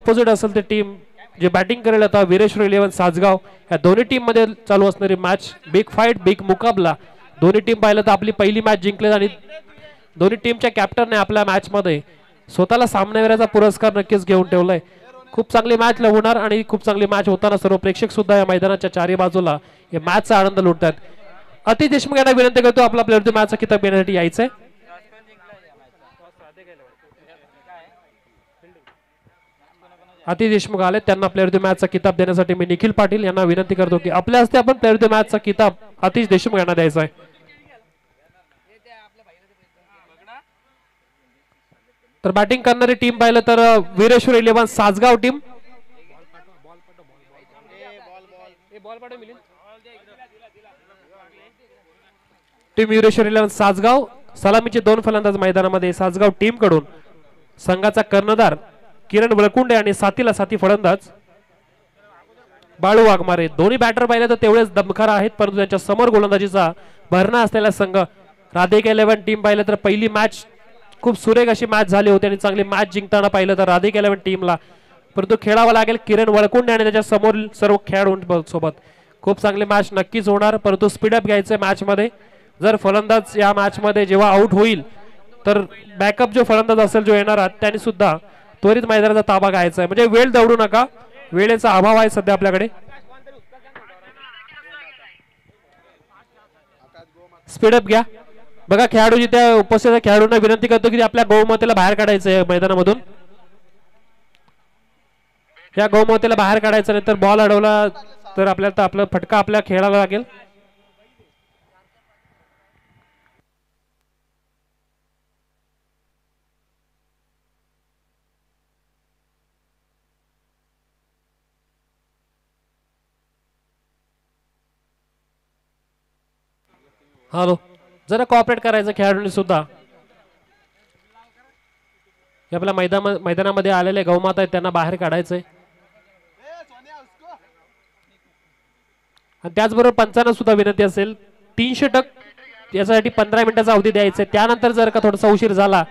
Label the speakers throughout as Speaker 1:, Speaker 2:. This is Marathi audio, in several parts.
Speaker 1: ऑपोजिट असेल ते टीम जे बॅटिंग करेल आता वीरेश्वर 11 सासगाव या दोन्ही टीम मध्ये चालू असणारी मॅच बिग फाईट बिग मुकाबला दोन्ही टीम पाहिलं तर आपली पहिली मॅच जिंकली आणि दोन्ही टीमच्या कॅप्टनने आपल्या मॅच मध्ये स्वतःला सामनावीराचा पुरस्कार नक्कीच घेऊन ठेवलाय खूप चांगली मॅच होणार आणि खूप चांगली मॅच होताना सर्व प्रेक्षक सुद्धा या मैदानाच्या चारी बाजूला या मॅचचा आनंद लुटतात अतिश देशमुख यांना विनंती करतो आपला प्लेअर ऑफ द मॅचचा किताब घेण्यासाठी यायचंय अतिश देशमुख आले त्यांना प्लेअर ऑफ द मॅचचा किताब देण्यासाठी मी निखिल पाटील यांना विनंती करतो की आपल्या हस्ते आपण प्लेअर ऑफ द मॅचचा किताब अतिश देशमुख यांना द्यायचा आहे तर बॅटिंग करणारी टीम पाहिलं तर वीरेश्वर 11 सासगाव टीम टीम वीरेश्वर 11 सासगाव सलामीचे 2 फलंदाज मैदानामध्ये सासगाव टीम कडून संघाचा कर्णधार किरण वळकुंडे आणि साथीला साथी फलंदाज बाळू वाघमारे दोन्ही बॅटर पाहिले तर तेवढेच दमखार आहेत परंतु त्यांच्या समोर गोलंदाजीचा भरणा असलेला संघ राधिका 11 टीम पाहिलं तर पहिली मॅच खूप सुरेख अशी मॅच झाली होती आणि चांगली मॅच जिंकताना पाहिलं तर राधिका 11 टीमला परंतु खेळावं लागेल किरण वळकुंडे आणि त्याच्या समोर सर्व खेळाडूंसोबत खूप चांगली मॅच नक्कीच होणार परंतु स्पीडअप घ्यायचं मॅच मध्ये जर फलंदाज या मॅच मध्ये जेव्हा आउट होईल तर बॅकअप जो फलंदाज असेल जो येणार त्यांनी सुद्धा त्वरित मैदानाचा ताबा घ्यायचा आहे म्हणजे वेळ दवडू नका वेळेचा अभाव आहे सध्या आपल्याकडे स्पीडअप घ्या बघा खेळाडू जिथे उपस्थित खेळाडूंना विनंती करतो की आपल्या गौमातेला बाहेर काढायचं आहे मैदानामधून या गौमातेला बाहेर काढायचं नाही तर बॉल अडवला तर आपल्याला आपला फटका आपल्या खेळाला लागेल हॅलो जरा कॉपरेट करायचं खेळाडूंनी सुद्धा आपल्या मैदानामध्ये आलेले गौमाता आहेत त्यांना बाहेर काढायचंय आणि त्याचबरोबर पंचांना सुद्धा विनंती असेल 300 यासाठी 15 मिनिटाचा अवधी द्यायचा त्यानंतर जर का थोडासा उशीर झाला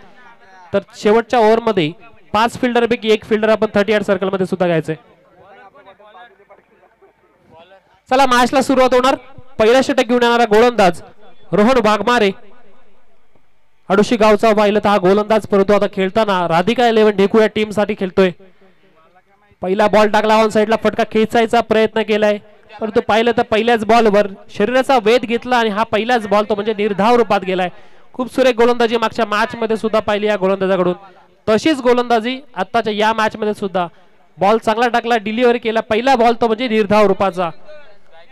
Speaker 1: तर शेवटच्या ओव्हर मध्ये 5 फिल्डर पैकी एक फिल्डर आपण 30 यार्ड सर्कल मध्ये सुद्धा घ्यायचंय चला मॅचला सुरुवात होणार पहिला षटक घेऊन येणारा गोलंदाज रोहन वाघमारे अडुशी गावचा पाहिलं तर हा गोलंदाज परंतु आता खेळताना राधिका 11 ढेकू या टीम साठी खेळतोय पहिला बॉल टाकला ऑन साइडला फटका खेचायचा प्रयत्न केलाय परंतु पाहिलं तर पहिल्याच बॉलवर शरीराचा वेध घेतला आणि हा पहिलाच बॉल तो म्हणजे निर्धाव रूपात गेलाय खूप सुरेख गोलंदाजी मागच्या मॅच मध्ये सुद्धा पाहिली या गोलंदाजाकडून तशीच गोलंदाजी आताच्या या मॅच मध्ये सुद्धा बॉल चांगला टाकला डिलिव्हरी केला पहिला बॉल तो म्हणजे निर्धाव रूपाचा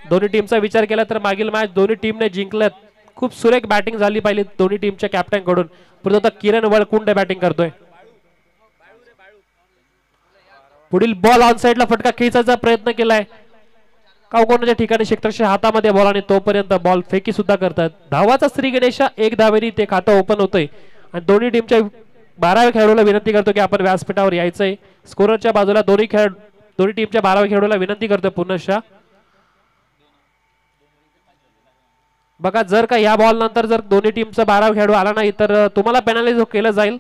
Speaker 1: दोन्ही टीमचा विचार केला तर मागील मॅच दोन्ही टीमने जिंकल्यात खूप सुरेख बॅटिंग झाली पाहिली दोन्ही टीमच्या कॅप्टन कडून परंतु आता किरण वळकुंडे बॅटिंग करतोय पुढील बॉल ऑन साइडला फटका खेचायचा प्रयत्न केलाय कावकोनाच्या ठिकाणी क्षेत्ररक्षक हातामध्ये बॉल आणि तोपर्यंत बॉल फेकी सुद्धा करतात धावाचा श्री गणेशा एक धावेने ते खातं ओपन होतंय आणि दोन्ही टीमच्या 12व्या खेळाडूला विनंती करतो की आपण व्यासपीठावर यायचंय स्कोररच्या बाजूला दोन्ही टीमच्या 12व्या खेळाडूला विनंती करतोय पुनश्च बघा जर का या बॉल नंतर जर दोन्ही टीमचा 12वा खेळाडू आला नाही तर तुम्हाला पेनल्टी केलं जाईल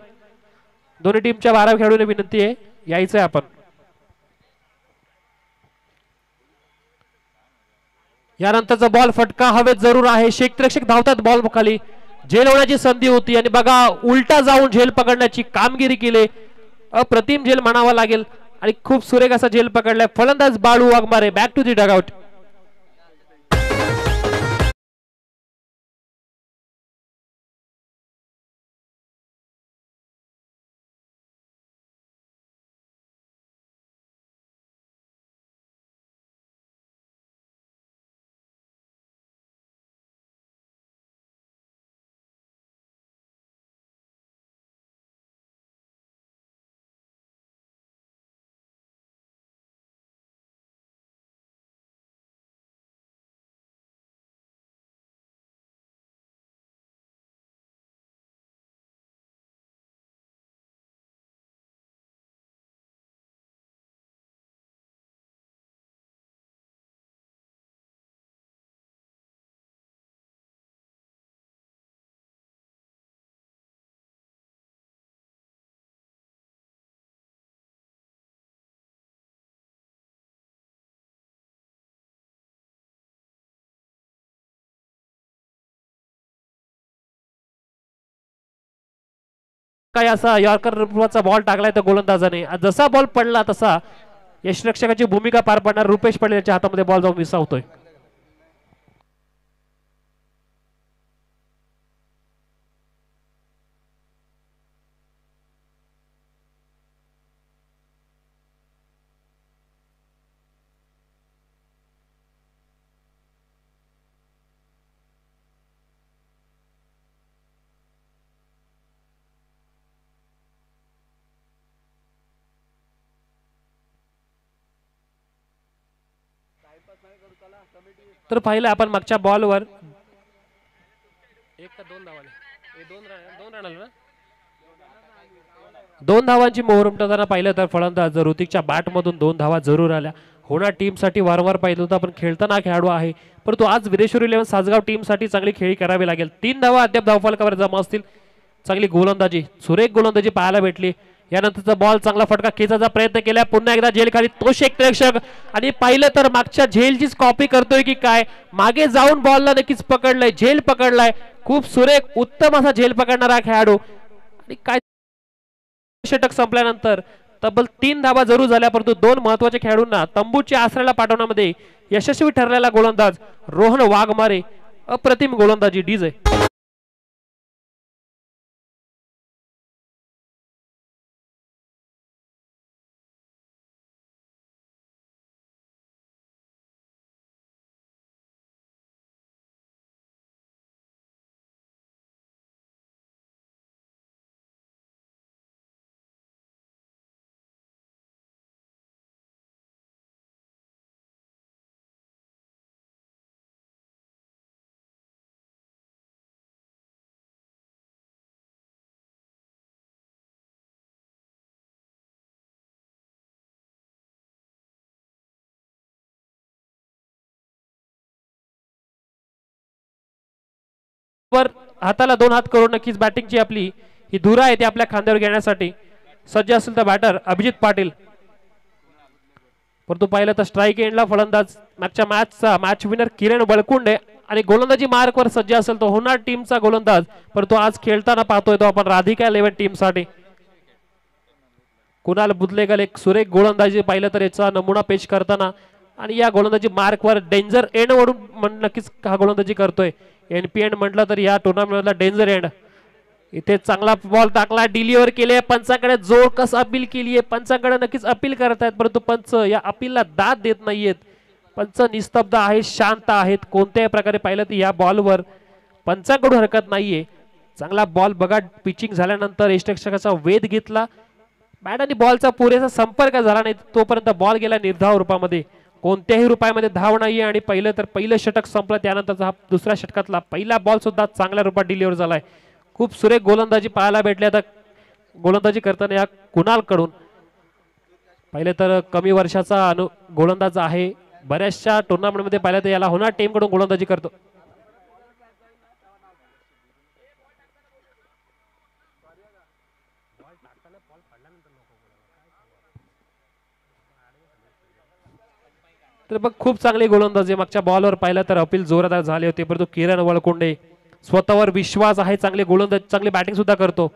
Speaker 1: दोन्ही टीमच्या 12व्या खेळाडूला विनंती आहे यायचंय आपण यानंतरचा बॉल फटका हवेत जरूर आहे क्षेत्ररक्षक धावतात बॉल खाली झेल होण्याची संधी होती आणि बघा उलटा जाऊन झेल पकडण्याची कामगिरी केली अप्रतिम झेल म्हणावा लागेल आणि खूप सुरेख असा झेल पकडलाय फलंदाज Balu Waghmare back to the dugout काय असा यॉर्कर रूपाचा बॉल टाकलाय तर गोलंदाजाने जसा बॉल पडला तसा यष्टिरक्षकाची भूमिका पार पाडणार रुपेश पटेल याच्या हातामध्ये बॉल जाऊन विसावतोय. तर पाहिलं आपण मागच्या बॉलवर एक का दोन धावांनी दोन धावांची मोहर उमटवताना पाहिलं तर फलंदाज ऋतिकच्या बॅट मधून 2 धावा जरूर आल्या. होणार टीम साठी वारंवार पाहिलं होतं पण खेळताना खेळाडू आहे परंतु आज वीरेश्वर 11 सासगाव टीम साठी चांगली खेळी करावी लागेल. 3 धावा अद्याप धावफलकावर जमा असतील. चांगली गोलंदाजी सुरेख गोलंदाजी पाहायला भेटली. यानंतरचा बॉल चांगला फटका खेचायचा प्रयत्न केला पुन्हा एकदा झेल खाली तो क्षेत्ररक्षक आणि पाहिलं तर मागच्या झेलचीच कॉपी करतोय की काय मागे जाऊन बॉलला नक्कीच पकडलंय झेल पकडलाय. खूप सुरेख उत्तम असा झेल पकडणारा खेळाडू आणि काय षटक संपल्यानंतर तब्बल 3 धावा जरूर झाल्या परंतु 2 महत्वाच्या खेळाडूंना तंबूच्या आसऱ्याला पाठवण्यामध्ये यशस्वी ठरलेला गोलंदाज रोहन वाघमारे अप्रतिम गोलंदाजी डीजे. वर हाताला 2 हात करून नक्कीच बॅटिंगची आपली ही धुरा आहे ती आपल्या खांद्यावर घेण्यासाठी सज्ज असेल तर बॅटर अभिजित पाटील. परंतु पाहिलं तर स्ट्राईक एंडला फलंदाज मागच्या मॅचचा मॅच विनर किरण बळकुंडे आणि गोलंदाजी मार्कवर सज्ज असेल तो होणार टीमचा गोलंदाज परंतु आज खेळताना पाहतोय तो आपण राधिका 11 टीम साठी कुणाल बुदलेकर एक सुरेख गोलंदाजी पाहिलं तर याचा नमुना पेश करताना आणि या गोलंदाजी मार्कवर डेंजर एंड वरून नक्कीच हा गोलंदाजी करतोय. एनपी एंड म्हटलं तर या टुर्नामेंटला डेंजर एंड. इथे चांगला बॉल टाकला डिलिव्हर केले पंचाकडे जोर कस अपील केली आहे पंचाकडे नक्कीच अपील करत आहेत परंतु पंच या अपीलला दाद देत नाहीयेत. पंच निस्तब्ध आहेत शांत आहेत. कोणत्याही प्रकारे पाहिलं तर या बॉलवर पंचाकडून हरकत नाहीये. चांगला बॉल बघा पिचिंग झाल्यानंतर यष्टिरक्षकाचा वेध घेतला बॅट आणि बॉलचा पुरेसा संपर्क झाला नाही तोपर्यंत बॉल गेला निर्धाव रूपामध्ये. कोणत्याही रुपयामध्ये धाव नाहीये आणि पहिलं षटक संपलं त्यानंतरचा हा दुसऱ्या षटकातला पहिला बॉल सुद्धा चांगल्या रूपात डिलिव्हर झालाय. खूप सुरेख गोलंदाजी पाहायला भेटली. आता गोलंदाजी करताना या कुणाल कडून पहिले तर कमी वर्षाचा गोलंदाज आहे. बऱ्याचशा टुर्नामेंट मध्ये पाहिलं तर याला होणार टीम कडून गोलंदाजी करतो. तर बघ खूप चांगली गोलंदाजी मागच्या बॉलवर पाहिलं तर अपील जोरदार झाले होते परंतु किरण वळकुंडे स्वतःवर विश्वास आहे चांगले गोलंदाज चांगली बॅटिंग सुद्धा करतो.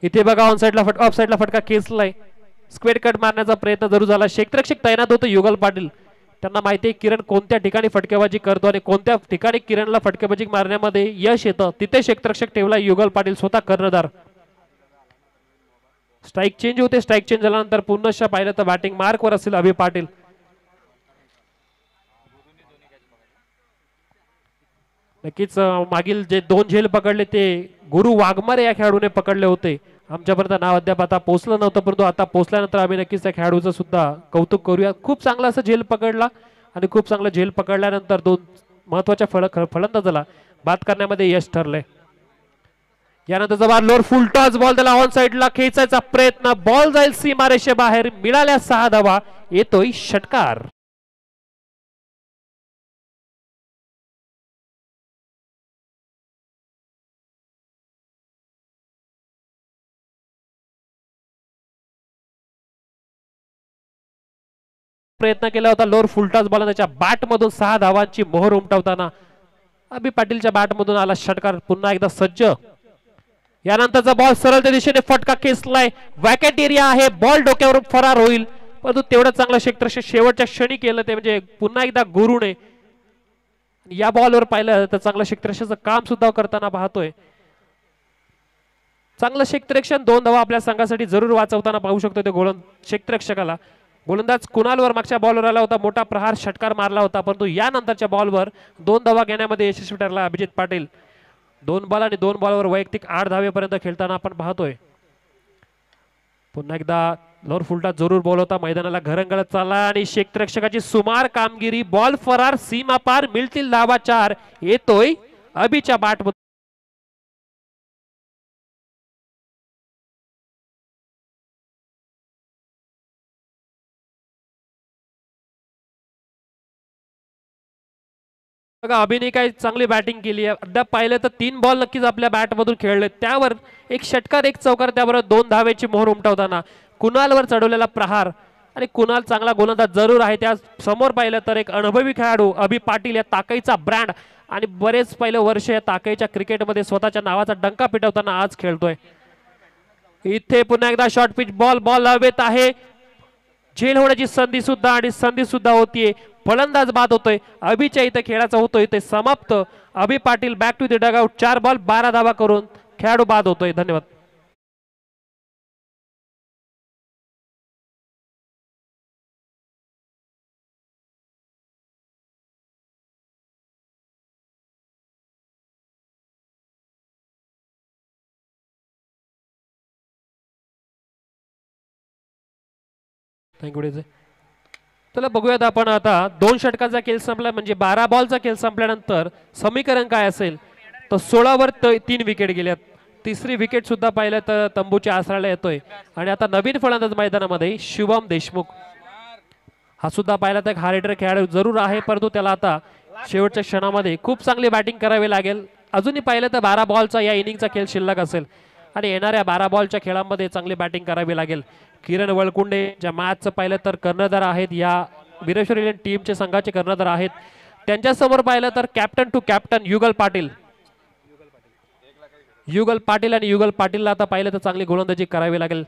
Speaker 1: इथे बघा ऑन साइडला ऑफ साइडला फटका खेचलाय स्क्वेअर कट मारण्याचा प्रयत्न जरूर झाला. क्षेत्ररक्षक तैनात होतो युगल पाटील त्यांना माहिती आहे किरण कोणत्या ठिकाणी फटकेबाजी करतो आणि कोणत्या ठिकाणी किरणला फटकेबाजी मारण्यामध्ये यश येतं तिथे क्षेत्ररक्षक ठेवला युगल पाटील स्वतः कर्णधार. स्ट्राईक चेंज होते स्ट्राईक चेंज झाल्यानंतर पुन्हा पाहिलं तर बॅटिंग मार्कवर असेल अभि पाटील. नक्कीच मागील जे 2 झेल पकडले ते गुरु वाघमारे या खेळाडूने पकडले होते. आमच्यापर्यंत नाव अद्याप आता पोहोचलं नव्हतं परंतु आता पोहोचल्यानंतर आम्ही नक्कीच त्या खेळाडूचं सुद्धा कौतुक करूया. खूप चांगला असं झेल पकडला आणि खूप चांगला झेल पकडल्यानंतर 2 महत्वाच्या फलंदाजाला बाद करण्यामध्ये यश ठरले. यानंतर जबार लोअर फुल टॉस बॉल त्याला ऑन साइडला खेचायचा प्रयत्न बॉल जाईल सीमारेषे बाहेर मिळाल्या 6 धावा येतोय षटकार. प्रयत्न केला होता लोअर फुलटॉस बॉल त्याच्या बॅट मधून 6 धावांची मोहर उमटवताना अभि पाटीलच्या बॅट मधून आला षटकार. पुन्हा एकदा सज्ज यानंतरचा बॉल सरळ त्या दिशेने फटका खेचलाय, वॅकेट एरिया आहे, बॉल डोक्यावरून फरार होईल, परंतु तेवढं चांगलं क्षेत्ररक्षण शेवटच्या क्षणी केलं ते म्हणजे पुन्हा एकदा गुरुने. या बॉलवर पाहिलं तर चांगलं क्षेत्ररक्षणाचं काम सुद्धा करताना पाहतोय. चांगलं क्षेत्ररक्षण, 2 धावा आपल्या संघासाठी जरूर वाचवताना पाहू शकतो ते क्षेत्ररक्षकाला. गोलंदाज कुणालवर मागच्या बॉलवर आला होता, मोठा प्रहार षटकार मारला होता, परंतु यानंतरच्या बॉलवर 2 धावा घेण्यामध्ये यशस्वी ठरला अभिजित पाटील. 2 बॉल आणि 2 बॉलवर वैयक्तिक 8 धावेपर्यंत खेळताना आपण पाहतोय. पुन्हा एकदा लोअर फुलटा जरूर बॉल होता, मैदानाला घरंगळत चालला आणि क्षेत्ररक्षकाची सुमार कामगिरी, बॉल फरार, सीमा पार, मिळतील धावा 4. येतोय अभिच्या बॅट. बघा अभिने काय चांगली बॅटिंग केली आहे. अद्याप पाहिलं तर 3 बॉल नक्कीच आपल्या बॅटमधून खेळले, त्यावर एक षटकार एक चौकार, त्याबरोबर 2 धावेची मोहर उमटवताना कुणालवर चढवलेला प्रहार. आणि कुणाल चांगला गोलंदाज जरूर आहे, त्या समोर पाहिलं तर एक अनुभवी खेळाडू अभि पाटील, या ताकईचा ब्रँड आणि बरेच पहिलं वर्ष या ताकईच्या क्रिकेटमध्ये स्वतःच्या नावाचा डंका पिटवताना आज खेळतोय. इथे पुन्हा एकदा शॉर्ट पिच बॉल, बॉल हवेत आहे, झेल होण्याची संधी सुद्धा होतीये, फलंदाज बाद होतोय. अभिच्या इथे खेळाचा होतोय ते समाप्त. Abhi Patil back to the dugout, 4 ball 12 धावा करून खेळाडू बाद होतोय. धन्यवाद. थँक्यू. चला बघूयात आपण आता 2 षटकांचा खेळ संपला, म्हणजे 12 बॉलचा खेळ संपल्यानंतर समीकरण काय असेल. तर 16 वर 3 विकेट गेल्यात, तिसरी विकेट सुद्धा पाहिलं तर तंबूच्या आसराला येतोय. आणि आता नवीन फलंदाज मैदानामध्ये शुभम देशमुख, हा सुद्धा पाहिला तर हा रेडर खेळाडू जरूर आहे, परंतु त्याला आता शेवटच्या क्षणामध्ये खूप चांगली बॅटिंग करावी लागेल. अजूनही पाहिलं तर 12 बॉलचा या इनिंगचा खेळ शिल्लक असेल आणि येणाऱ्या 12 बॉलच्या खेळामध्ये चांगली बॅटिंग करावी लागेल. किरण वळकुंडे ज्या मॅचचं पाहिलं तर कर्णधार आहेत, या वीरेश्वर इंडियन टीमचे संघाचे कर्णधार आहेत. त्यांच्या समोर पाहिलं तर कॅप्टन टू कॅप्टन युगल पाटील आणि युगल पाटीलला आता पाहिलं तर चांगली गोलंदाजी करावी लागेल.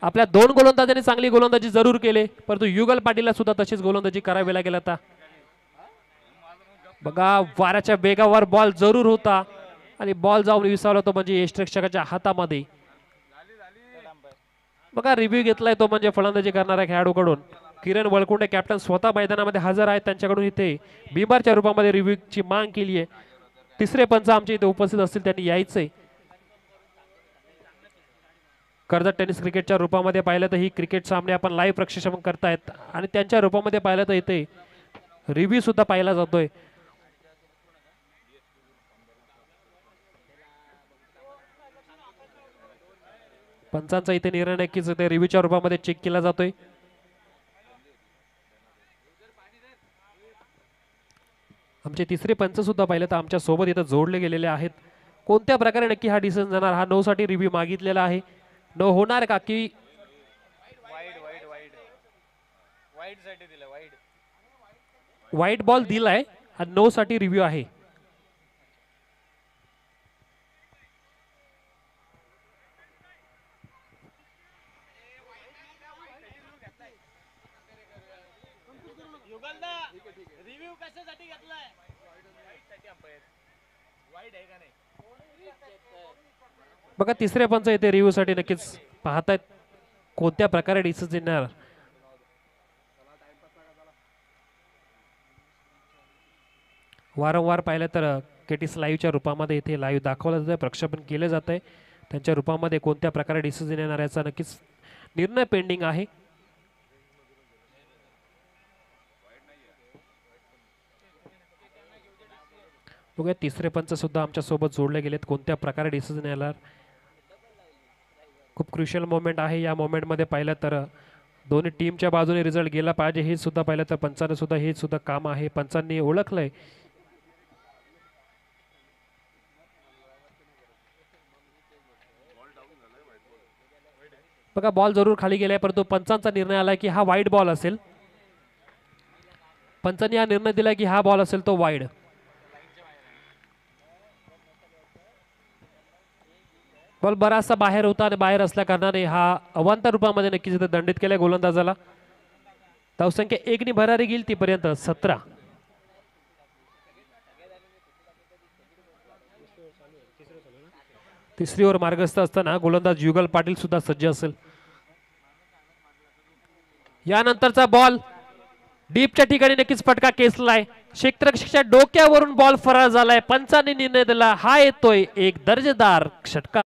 Speaker 1: आपल्या 2 गोलंदाजांनी चांगली गोलंदाजी जरूर केले, परंतु युगल पाटीलला सुद्धा तशीच गोलंदाजी करावी लागेल. आता बघा वाऱ्याच्या वेगावर बॉल जरूर होता आणि बॉल जाऊन विसावला तो म्हणजे यष्टिरक्षकाच्या हातामध्ये. बघा रिव्ह्यू घेतलाय तो म्हणजे फलंदाजी करणाऱ्या खेळाडूकडून. किरण वळकुंडे कॅप्टन स्वतः मैदानामध्ये हजर आहेत, त्यांच्याकडून इथे बिमारच्या रूपामध्ये रिव्ह्यूची माग केली आहे. तिसरे पंच आमच्या इथे उपस्थित असतील, त्यांनी यायचंय. कर्जत टेनिस क्रिकेटच्या रूपामध्ये पाहिलं तर ही क्रिकेट सामने आपण लाईव्ह प्रक्षेपण करतायत आणि त्यांच्या रूपामध्ये पाहिलं तर इथे रिव्ह्यू सुद्धा पाहिला जातोय. पंचांचा इथे निर्णय नक्कीच इथे रिव्ह्यूच्या रूपामध्ये चेक केला जातोय. आमचे तिसरे पंच सुद्धा पाहिलं तर आमच्या सोबत इथं जोडले गेलेले आहेत. कोणत्या प्रकारे नक्की हा डिसिजन जाणार, हा 9 साठी रिव्ह्यू मागितलेला आहे, 9 होणार का की वाईट बॉल दिलाय, हा 9 साठी रिव्ह्यू आहे. बघा तिसरे पंच इथे रिव्ह्यू साठी नक्कीच पाहतायत कोणत्या प्रकारे डिसिजन येणार. वारंवार पाहिलं तर केटीस लाईव्हच्या रूपामध्ये इथे लाईव्ह दाखवलं जातं, प्रक्षेपण केलं जात आहे. त्यांच्या रूपामध्ये कोणत्या प्रकारे डिसिजन येणार याचा नक्कीच निर्णय पेंडिंग आहे. बघूया तिसरे पंच सुद्धा आमच्या सोबत जोडले गेलेत, कोणत्या प्रकारे डिसिजन येणार. खूप क्रुशियल मोमेंट आहे. या मोमेंटमध्ये पाहिलं तर दोन्ही टीमच्या बाजूने रिझल्ट गेला पाहिजे, हे सुद्धा पाहिलं तर पंचांना सुद्धा हे सुद्धा काम आहे, पंचांनी ओळखलंय. बघा बॉल जरूर खाली गेलाय, परंतु पंचांचा निर्णय आला की हा वाईड बॉल असेल. पंचांनी हा निर्णय दिला की हा बॉल असेल तो वाईड. बॉल बराचसा बाहेर होता आणि बाहेर असल्या कारणाने हा अवांतर रूपामध्ये नक्कीच इथे दंडित केलाय गोलंदाजाला. धावसंख्या 1 ने भरारी गेली तीपर्यंत 17. तिसरी ओव्हर मार्गस्थ असताना गोलंदाज युगल पाटील सुद्धा सज्ज असेल. यानंतरचा बॉल डीपच्या ठिकाणी नक्कीच फटका केसलाय. क्षेत्ररक्षकाच्या डोक्यावरून बॉल फरार झालाय. पंचांनी निर्णय दिला. हा येतोय एक दर्जेदार षटकार.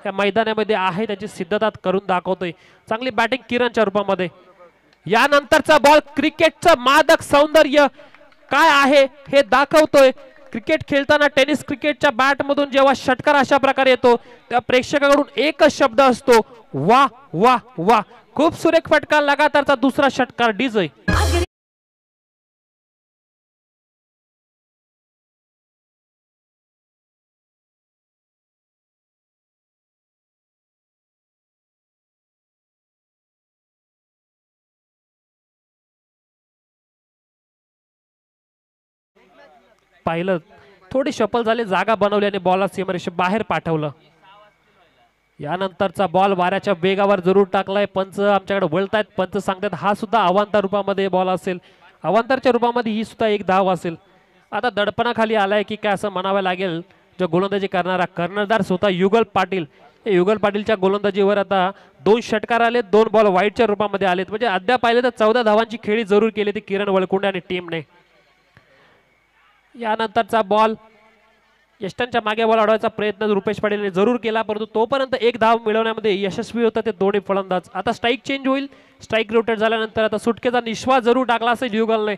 Speaker 1: या मैदानामध्ये आहे त्याची सिद्धता करून दाखवतोय. चांगली बॅटिंग किरणच्या रूपामध्ये. यानंतरचा बॉल क्रिकेटचं मादक सौंदर्य काय आहे हे दाखवतोय. क्रिकेट खेळताना टेनिस क्रिकेटच्या बॅट मधून जेव्हा षटकार अशा प्रकारे येतो त्या प्रेक्षकाकडून एकच शब्द असतो, वा वा वा. खूप सुरेख फटका. लगातारचा दुसरा षटकार डीजे. पाहिलं थोडी शफल झाली. जागा बनवली आणि बॉलला सीमारेषे बाहेर पाठवलं. यानंतरचा बॉल वाऱ्याच्या वेगावर जरूर टाकलाय. पंच आमच्याकडे वळतायत. पंच सांगतात हा सुद्धा अवांतर रूपामध्ये बॉल असेल. अवांतरच्या रूपामध्ये ही सुद्धा एक धाव असेल. आता दडपणाखाली आलाय की काय असं म्हणावं लागेल. जो गोलंदाजी करणारा कर्णधार स्वतः युगल पाटील. युगल पाटीलच्या गोलंदाजीवर आता 2 षटकार आले. 2 बॉल वाईटच्या रूपामध्ये आलेत. म्हणजे अद्याप पाहिले तर 14 धावांची खेळी जरूर केली ती किरण वळकुंडे आणि टीमने. यानंतरचा बॉल यष्टांच्या मागे बॉल अडवायचा प्रयत्न रुपेश पाटीलने जरूर केला, परंतु तोपर्यंत एक धाव मिळवण्यामध्ये यशस्वी होता ते दोन्ही फलंदाज. आता स्ट्राईक चेंज होईल. स्ट्राईक रोटेट झाल्यानंतर आता सुटकेचा निश्वास जरूर टाकला असेल युगलने.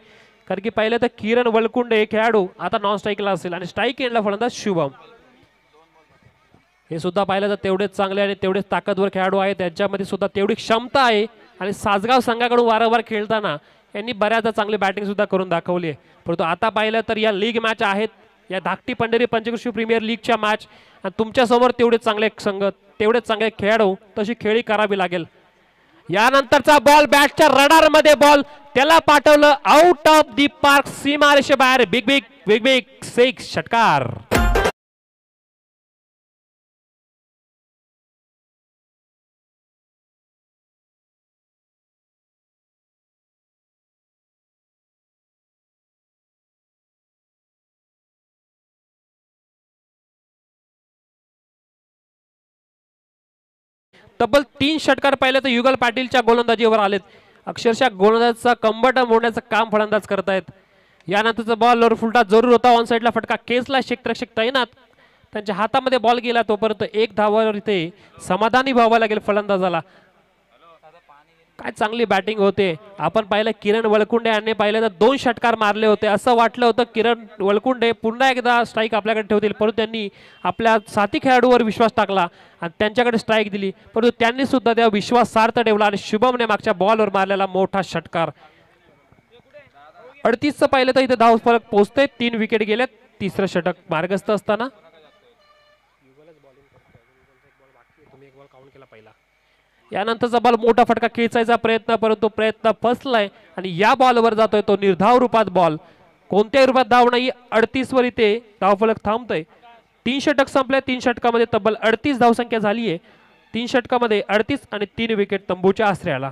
Speaker 1: कारण की पहिले तर किरण वळकुंडे खेळाडू आता नॉन स्ट्राईकला असेल आणि स्ट्राईक एंडला फलंदाज शुभम. हे सुद्धा पाहिलं तर तेवढेच चांगले आणि तेवढेच ताकदवर खेळाडू आहेत. त्यांच्यामध्ये सुद्धा तेवढी क्षमता आहे आणि सासगाव संघाकडून वारंवार खेळताना यांनी बऱ्याचदा चांगली बॅटिंग सुद्धा करून दाखवली आहे. परंतु आता पाहिलं तर या लीग मॅच आहेत, या धाकटी पंढरी पंचकृषी प्रीमियर लीगच्या मॅच, आणि तुमच्या समोर तेवढे चांगले संघ, तेवढे चांगले खेळाडू, तशी खेळी करावी लागेल. यानंतरचा बॉल बॅटच्या रडार मध्ये बॉल त्याला पाठवलं आउट ऑफ दी पार्क. सीमारेषे बाहेर. बिग बिग बिग बिग 6 षटकार. तब्बल 3 षटकार पाहिले तर युगल पाटीलच्या गोलंदाजीवर आलेत. अक्षरशः गोलंदाजाचा कंबट मोडण्याचं काम फलंदाज करतायत. यानंतरचा बॉल फुलटा जरूर होता. ऑन साईडला फटका केसला. क्षेत्ररक्षक तैनात. त्यांच्या हातामध्ये बॉल गेला. तोपर्यंत एक धावावर इथे समाधानी व्हावं लागेल फलंदाजाला. काय चांगली बॅटिंग होते. आपण पाहिलं किरण वळकुंडे यांनी पाहिलं तर 2 षटकार मारले होते. असं वाटलं होतं किरण वळकुंडे पुन्हा एकदा स्ट्राईक आपल्याकडे ठेवतील, परंतु त्यांनी आपल्या साथी खेळाडूवर विश्वास टाकला आणि त्यांच्याकडे स्ट्राईक दिली. परंतु त्यांनी सुद्धा त्या विश्वास सार्थ ठेवला आणि शुभमने मागच्या बॉलवर मारलेला मोठा षटकार. 38चं पाहिलं तर इथे धाव फलक पोहोचते. 3 विकेट गेल्यात. तिसरं षटक मार्गस्थ असताना यानंतरचा बॉल मोठा फटका खेचायचा प्रयत्न, परंतु प्रयत्न फसलाय आणि या बॉलवर जातोय तो निर्धाव रूपात बॉल. कोणत्याही रूपात धाव नाही. 38 वर इथे धावफलक थांबतोय. 3 षटक संपले. 3 षटकामध्ये तब्बल 38 धावसंख्या झाली आहे. 3 षटकामध्ये 38 आणि 3 विकेट तंबूच्या आश्रयाला.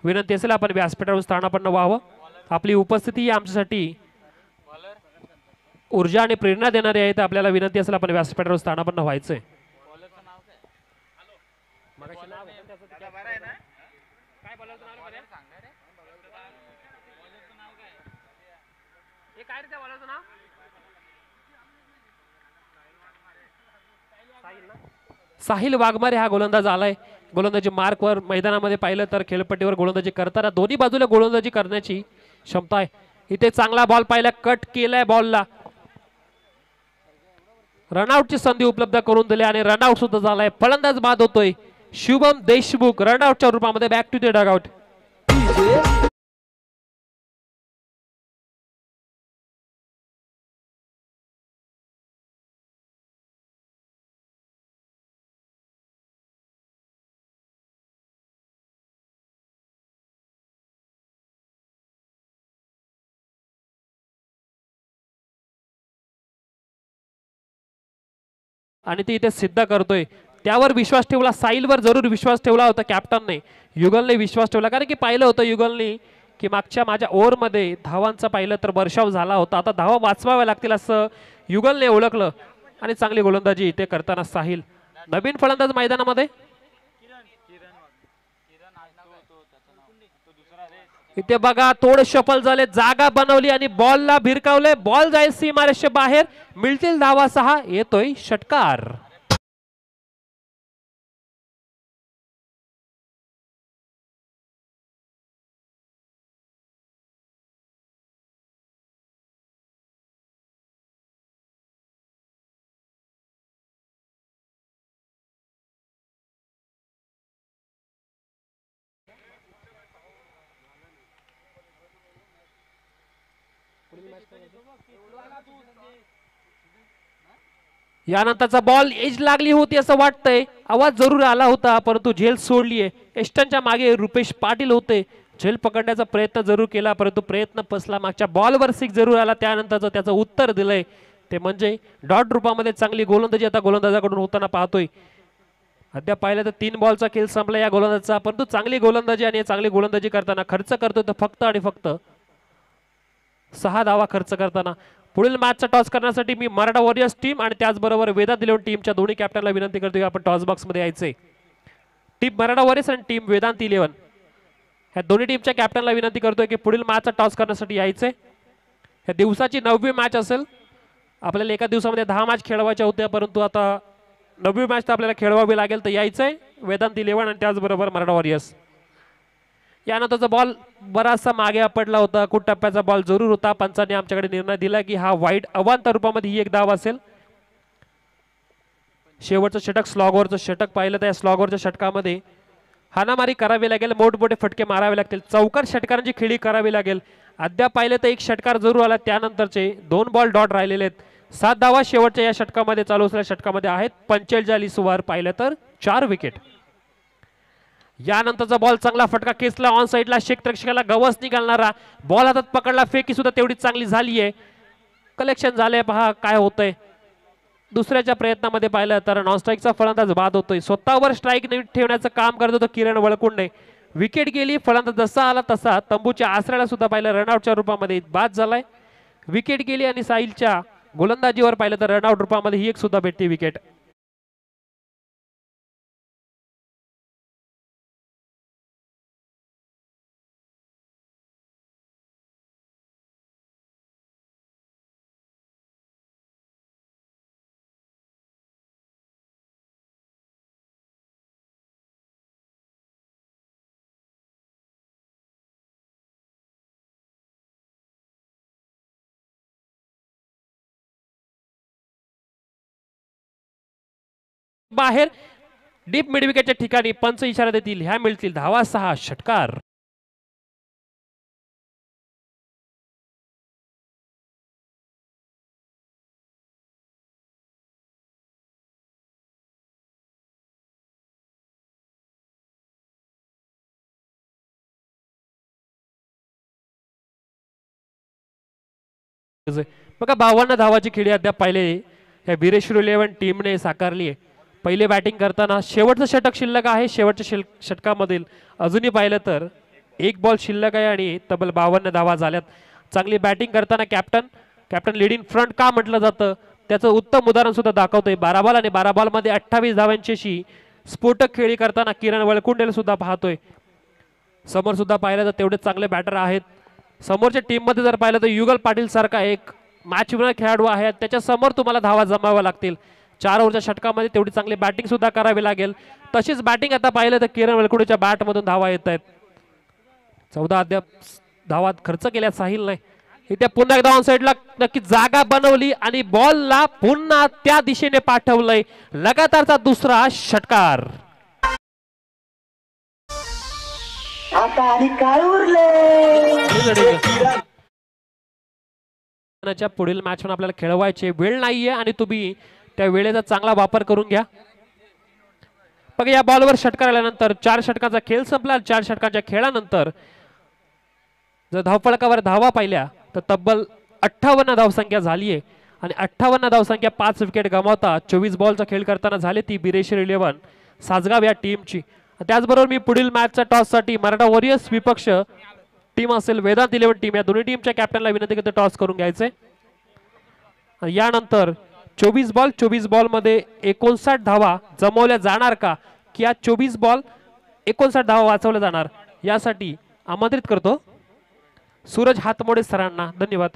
Speaker 1: विनंती असेल आपण व्यासपीठावर स्थानापन्न व्हावं. आपली उपस्थिती ही आमच्यासाठी ऊर्जा आणि प्रेरणा देणारी आहे. तर आपल्याला विनंती असेल आपण व्यासपीठावर स्थानापन्न व्हायचंय. साहिल वाघमारे हा गोलंदाज आलाय. गोलंदाजी मार्कवर मैदानामध्ये पाहिलं तर खेळपट्टीवर गोलंदाजी करताना दोन्ही बाजूला गोलंदाजी करण्याची क्षमता आहे. इथे चांगला बॉल पाहिला, कट केलाय बॉलला, रनआउटची संधी उपलब्ध करून दिली आणि रनआउट सुद्धा झालाय. फलंदाज बाद होतोय शुभम देशमुख रनआउटच्या रूपामध्ये. Back to the dugout. आणि ते इथे सिद्ध करतोय. त्यावर विश्वास ठेवला, साहिलवर जरूर विश्वास ठेवला होता कॅप्टनने, युगलने विश्वास ठेवला. कारण की पाहिलं होतं युगलने की मागच्या माझ्या ओव्हरमध्ये धावांचा पाहिलं तर वर्षाव झाला होता. आता धावा वाचवाव्या लागतील असं युगलने ओळखलं आणि चांगली गोलंदाजी इथे करताना साहिल. नवीन फलंदाज मैदानामध्ये. इथे बघा तोड शफल झाले, जागा बनवली आणि बॉलला भिरकावले. बॉल जाईल सीमारेषे बाहेर. मिळतील धावा 6. येतोय षटकार. यानंतरचा बॉल एज लागली होती असं वाटतंय. आवाज जरूर आला होता परंतु झेल सोडलीये. एस्टनच्या मागे रुपेश पाटील होते. झेल पकडण्याचा प्रयत्न जरूर केला परंतु प्रयत्न फसला. मागच्या बॉलवर सिक्स जरूर आला. त्यानंतरचं त्याचं उत्तर दिलंय ते म्हणजे डॉट रूपामध्ये चांगली गोलंदाजी आता गोलंदाजाकडून होताना पाहतोय. अद्याप पाहिलं तर 3 बॉलचा खेळ संपला या गोलंदाजाचा. परंतु चांगली गोलंदाजी आणि चांगली गोलंदाजी करताना खर्च करतोय तर फक्त आणि फक्त 6 धावा खर्च करताना. पुढील मॅचचा टॉस करण्यासाठी मी मराठा वॉरियर्स टीम आणि त्याचबरोबर वेदांत इलेव्हन टीमच्या दोन्ही कॅप्टनला विनंती करतो की आपण टॉस बॉक्स मध्ये यायचे. टीम मराठा वॉरियर्स आणि टीम वेदांत इलेव्हन ह्या दोन्ही टीमच्या कॅप्टनला विनंती करतोय की पुढील मॅचचा टॉस करण्यासाठी यायचे. ह्या दिवसाची 9वी मॅच असेल. आपल्याला एका दिवसामध्ये 10 मॅच खेळवायच्या होत्या परंतु आता 9वी मॅच तर आपल्याला खेळवावी लागेल. तर यायचंय वेदांत इलेव्हन आणि त्याचबरोबर मराठा वॉरियर्स. यानंतरचा बॉल बराचसा मागे पडला होता. खूप टप्प्याचा बॉल जरूर होता. पंचांनी आमच्याकडे निर्णय दिला की हा वाईड अवांतर रूपामध्ये ही एक धाव असेल. शेवटचं षटक स्लॉगवरचं षटक पाहिलं तर या स्लॉगवरच्या षटकामध्ये हाणामारी करावी लागेल. मोठमोठे फटके मारावे लागतील. चौकार षटकारांची खेळी करावी लागेल. अद्याप पाहिलं तर एक षटकार जरूर आला. त्यानंतरचे 2 बॉल डॉट राहिलेले आहेत. 7 धावा शेवटच्या या षटकामध्ये चालू असलेल्या षटकामध्ये आहेत. 45 वर पाहिलं तर 4 विकेट. यानंतरचा बॉल चांगला फटका केसला ऑन साइडला. क्षेत्ररक्षकाला गवस निघालणारा बॉल हातात पकडला. फेकी सुद्धा तेवढी चांगली झाली आहे. कलेक्शन झाले. पहा काय होतंय. दुसऱ्याच्या प्रयत्नामध्ये पाहिलं तर नॉन स्ट्राईकचा फलंदाज बाद होतोय. स्वतःवर स्ट्राईक ठेवण्याचं काम करत होतं किरण वळकुंडे. विकेट गेली. फलंदाज जसा आला तसा तंबूच्या आसऱ्याला सुद्धा पाहिलं रनआउटच्या रूपामध्ये बाद झालाय. विकेट गेली आणि साहिलच्या गोलंदाजीवर पाहिलं तर रनआउट रूपामध्ये ही एक सुद्धा भेटते विकेट. बाहेर डीप मिड विकेटच्या ठिकाणी पंच इशारा देतील. ह्या मिळतील धावा 6. षटकार. बघा 52 धावाची खेळी अद्याप पाहिले या वीरेश्वर इलेव्हन टीमने साकारली आहे. पहिले बॅटिंग करताना शेवटचं षटक शिल्लक आहे. शेवटच्या षटकामधील अजूनही पाहिलं तर एक बॉल शिल्लक आहे आणि तब्बल 52 धावा झाल्यात. चांगली बॅटिंग करताना कॅप्टन लीडिंग फ्रंट का म्हटलं जातं त्याचं उत्तम उदाहरण सुद्धा दाखवतोय. 12 बॉल आणि 12 बॉल मध्ये 28 धावांची अशी स्फोटक खेळी करताना किरण वळकुंडेला सुद्धा पाहतोय. समोर सुद्धा पाहिलं तर तेवढे चांगले बॅटर आहेत. समोरच्या टीम मध्ये जर पाहिलं तर युगल पाटील सारखा एक मॅच विनर खेळाडू आहे. त्याच्या समोर तुम्हाला धावा जमाव्या लागतील. 4 ओव्हरच्या षटकामध्ये तेवढी चांगली बॅटिंग सुद्धा करावी लागेल. तशीच बॅटिंग आता पाहिलं तर किरण वळकुंडेच्या बॅट मधून धावा येत आहेत. 14 अद्याप धावा खर्च केल्या साहिल नाही. इथे पुन्हा एकदा ऑन साइडला नक्की जागा बनवली आणि बॉलला पुन्हा त्या दिशेने पाठवलंय. लगातारचा दुसरा षटकार.
Speaker 2: आता आणि काय उरले.
Speaker 1: पुढील मॅच पण आपल्याला खेळवायचे. वेळ नाहीये आणि तुम्ही त्या वेळेचा चांगला वापर करून घ्या. बघा या बॉलवर षटकार आल्यानंतर 4 षटकांचा खेळ संपला. 4 षटकांच्या खेळानंतर जर धावफलकावर धावा पाहिल्या तर तब्बल 58 धावसंख्या झाली आहे आणि 58 धावसंख्या 5 विकेट गमावता 24 बॉलचा खेळ करताना झाले ती बिरेश्वर 11 सासगाव या टीमची. त्याचबरोबर मी पुढील मॅचच्या टॉससाठी मराठा वॉरियर्स विपक्ष टीम असेल वेदांत 11 टीम या दोन्ही टीमच्या कॅप्टनला विनंती करतो टॉस करून घ्यायचे. यानंतर 24 बॉल मध्ये 59 धावा जमवल्या जाणार का की या 24 बॉल 59 धावा वाचवल्या जाणार यासाठी आमंत्रित करतो सूरज हातमोडे सरांना. धन्यवाद.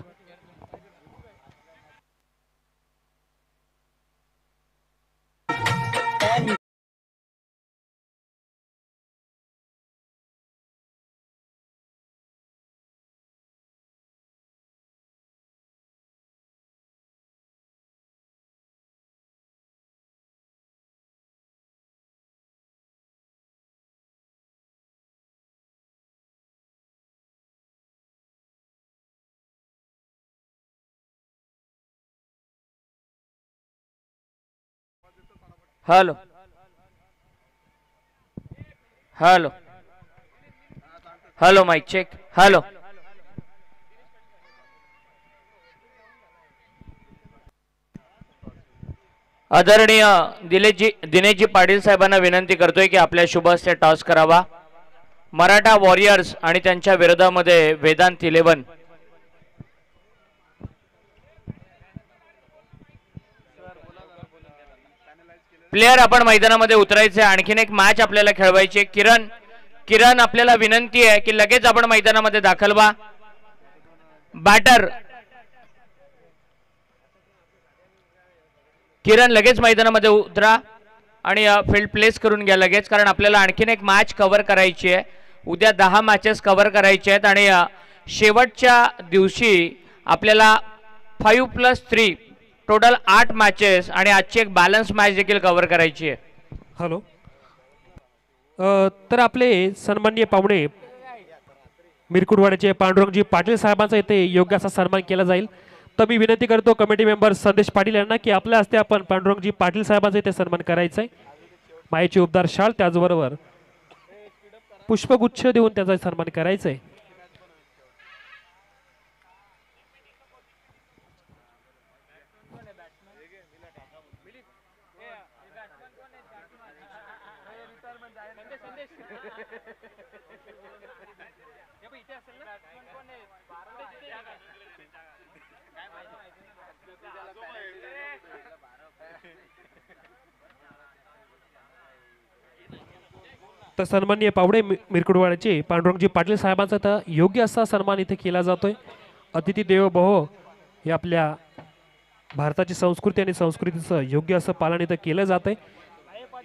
Speaker 3: Hello hello hello mic check. Hello आदरणीय दिनेशजी पाटील साहेबांना विनंती करतोय की आपल्या शुभ हस्ते टॉस करावा. मराठा वॉरियर्स आणि त्यांच्या विरोधामध्ये वेदांत 11. प्लेयर आपण मैदानामध्ये उतरायचे. आणखीन एक मॅच आपल्याला खेळवायची. किरण आपल्याला विनंती आहे की लगेच आपण मैदानामध्ये दाखल व्हा. बॅटर किरण लगेच मैदानामध्ये उतरा आणि फील्ड प्लेस करून घ्या लगेच, कारण आपल्याला आणखीन एक मॅच कव्हर करायची आहे. उद्या 10 मॅचेस कव्हर करायचे आहेत आणि शेवटच्या दिवशी आपल्याला 5+3 टोटल 8 मॅचेस आणि आजची एक बॅलन्स मॅच देखील कव्हर करायची आहे.
Speaker 1: हॅलो तर आपले सन्माननीय पाहुणे मिरकुटवाड्याचे पांडुरंगजी पाटील साहेबांचा इथे योग्य असा सन्मान केला जाईल. तर मी विनंती करतो कमिटी मेंबर संदेश पाटील यांना की आपल्या हस्ते आपण पांडुरंगजी पाटील साहेबांचा इथे सन्मान करायचा आहे. मायेची उबदार शाल त्याचबरोबर पुष्पगुच्छ देऊन त्याचा सन्मान करायचा आहे. तर सन्माननीय पावडे मिरकुटवाड्याचे पांडुरंगजी पाटील साहेबांचा तर योग्य असा सन्मान इथे केला जातोय. अतिथी देवो भव हे आपल्या भारताची संस्कृती आणि संस्कृतीचं योग्य असं पालन इथं केलं जातंय.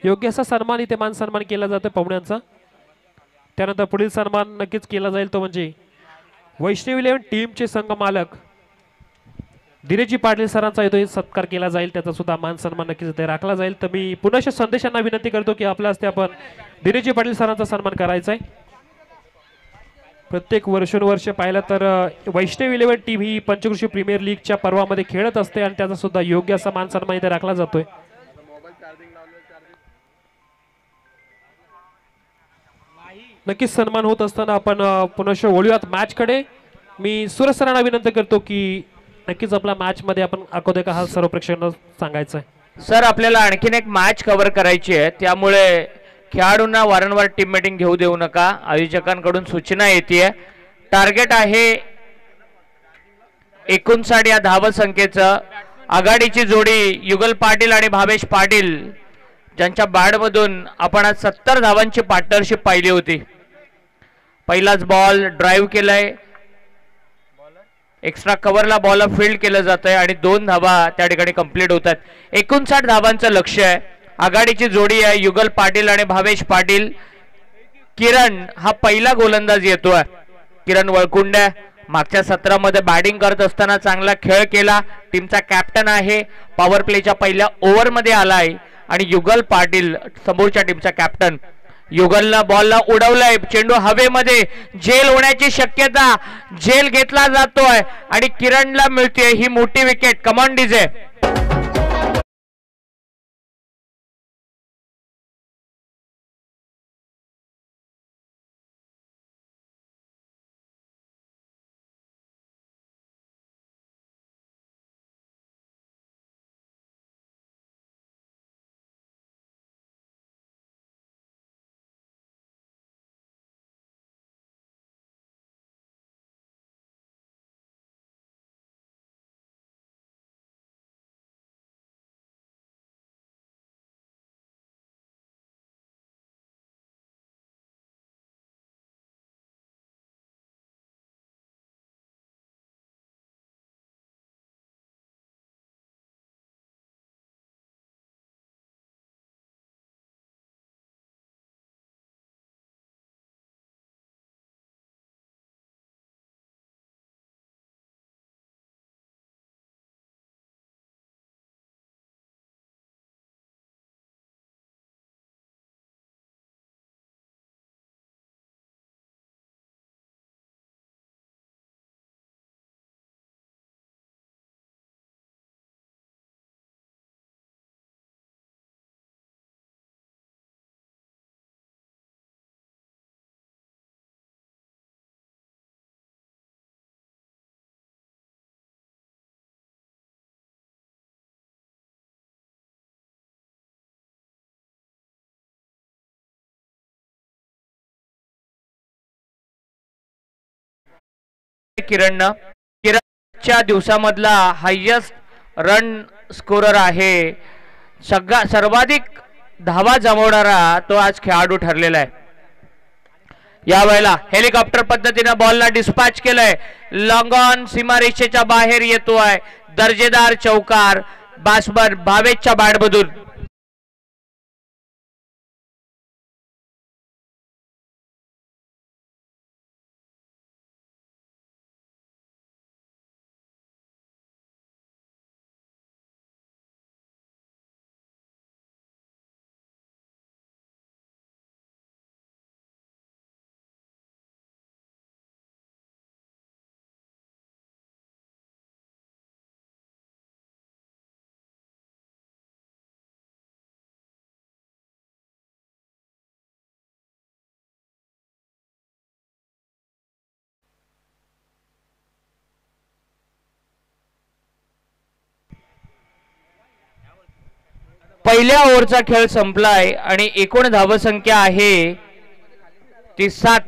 Speaker 1: योग्य असा सन्मान इथे मान सन्मान केला जातोय पाहुण्यांचा. त्यानंतर पुढील सन्मान नक्कीच केला जाईल तो म्हणजे वैष्णवी 11 टीमचे संघ मालक दिनेशजी पाटील सरांचा इथे सत्कार केला जाईल. त्याचा सुद्धा मान सन्मान नक्कीच इथे राखला जाईल. तर मी पुन्हा संदेशांना विनंती करतो की आपल्या हस्ते आपण दिनेशजी पाटील सरांचा सन्मान करायचा आहे. प्रत्येक वर्षोनुवर्ष पाहिलं तर वैष्णवी 11 टीम ही पंचकृषी प्रीमियर लीगच्या पर्वामध्ये खेळत असते आणि त्याचा सुद्धा योग्य असा मान सन्मान इथे राखला जातोय. नक्कीच सन्मान होत असताना आपण पुन्हा वळूयात मॅच कडे. मी सूरज सरांना विनंती करतो की नक्कीच आपल्या मॅच मध्ये आपण अगोदर का हा सर्व प्रेक्षकांना सांगायचं आहे.
Speaker 3: सर आपल्याला आणखीन एक मॅच कव्हर करायची आहे, त्यामुळे खेळाडूंना वारंवार टीम मीटिंग घेऊ देऊ नका, आयोजकांकडून सूचना येते। टार्गेट आहे 59 या धाव संख्येचं। आघाडीची जोडी युगल पाटील आणि भावेश पाटील ज्यांच्या बॅटमधून आपण आज 70 धावांची पार्टनरशिप पाहिली होती। पहिलाच बॉल ड्राइव्ह केलाय, एक्स्ट्रा कव्हरला बॉल फील्ड केलं जातंय आणि 2 धावा त्या ठिकाणी कंप्लीट होतात। 59 धावांचं लक्ष्य आहे। आघाडीची जोडी आहे युगल पाटील आणि भावेश पाटील। किरण हा पहिला गोलंदाज येतोय। किरण वळकुंडे मागच्या सत्रामध्ये बॅटिंग करत असताना चांगला खेळ केला, टीमचा कॅप्टन आहे, पॉवर प्लेच्या पहिल्या ओव्हरमध्ये आलाय आणि युगल पाटील समोरच्या टीमचा कॅप्टन। युगलला बॉलला उडवलंय, चेंडू हवेमध्ये झेल होण्याची शक्यता, झेल घेतला जातोय आणि किरणला मिळते ही मोठी विकेट। Come on DJ. किरणच्या दिवसामधला हायेस्ट रन स्कोरर आहे, सर्वाधिक धावा जमवणारा तो आज खेळाडू ठरलेला आहे। यावेळेला हेलिकॉप्टर पद्धतीने बॉलला डिस्पॅच केलंय, लॉंग ऑन सीमारेषेच्या बाहेर येतोय, दर्जेदार चौकार बॅट्समन भावेशच्या बॅटमधून। पहिल्या ओव्हरचा खेळ संपलाय आणि एकूण धावसंख्या आहे ती 7।